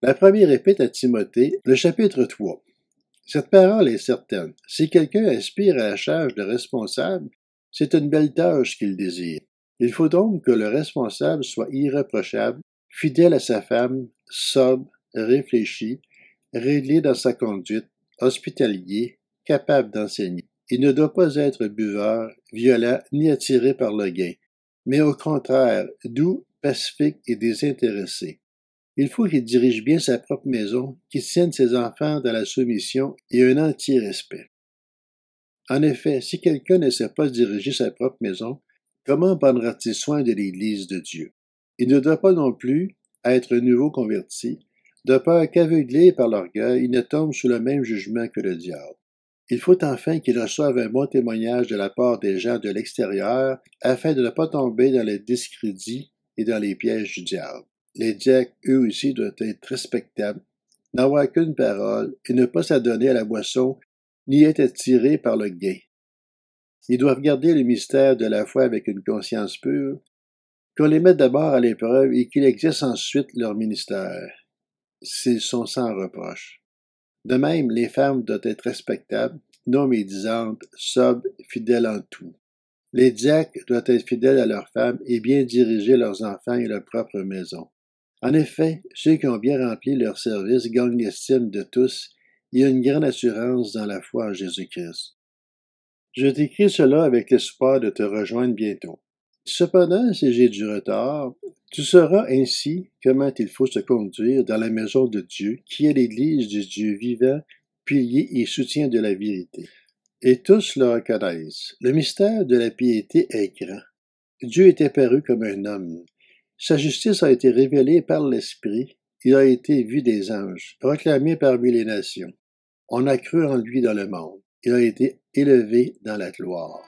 La première épître à Timothée, le chapitre 3. Cette parole est certaine. Si quelqu'un aspire à la charge de responsable, c'est une belle tâche qu'il désire. Il faut donc que le responsable soit irréprochable, fidèle à sa femme, sobre, réfléchi, réglé dans sa conduite, hospitalier, capable d'enseigner. Il ne doit pas être buveur, violent, ni attiré par le gain, mais au contraire, doux, pacifique et désintéressé. Il faut qu'il dirige bien sa propre maison, qu'il tienne ses enfants dans la soumission et un entier respect. En effet, si quelqu'un ne sait pas diriger sa propre maison, comment prendra-t-il soin de l'Église de Dieu? Il ne doit pas non plus être un nouveau converti, de peur qu'aveuglé par l'orgueil, il ne tombe sous le même jugement que le diable. Il faut enfin qu'il reçoive un bon témoignage de la part des gens de l'extérieur, afin de ne pas tomber dans le discrédit et dans les pièges du diable. Les diacres, eux aussi, doivent être respectables, n'avoir qu'une parole et ne pas s'adonner à la boisson, ni être attirés par le gain. Ils doivent garder le mystère de la foi avec une conscience pure, qu'on les mette d'abord à l'épreuve et qu'ils exercent ensuite leur ministère, s'ils sont sans reproche. De même, les femmes doivent être respectables, non médisantes, sobres, fidèles en tout. Les diacres doivent être fidèles à leurs femmes et bien diriger leurs enfants et leur propre maison. En effet, ceux qui ont bien rempli leur service gagnent l'estime de tous et ont une grande assurance dans la foi en Jésus-Christ. Je t'écris cela avec l'espoir de te rejoindre bientôt. Cependant, si j'ai du retard, tu sauras ainsi comment il faut se conduire dans la maison de Dieu, qui est l'Église du Dieu vivant, pilier et soutien de la vérité. Et tous le reconnaissent. Le mystère de la piété est grand. Dieu est apparu comme un homme. Sa justice a été révélée par l'Esprit. Il a été vu des anges, proclamé parmi les nations. On a cru en lui dans le monde. Il a été élevé dans la gloire.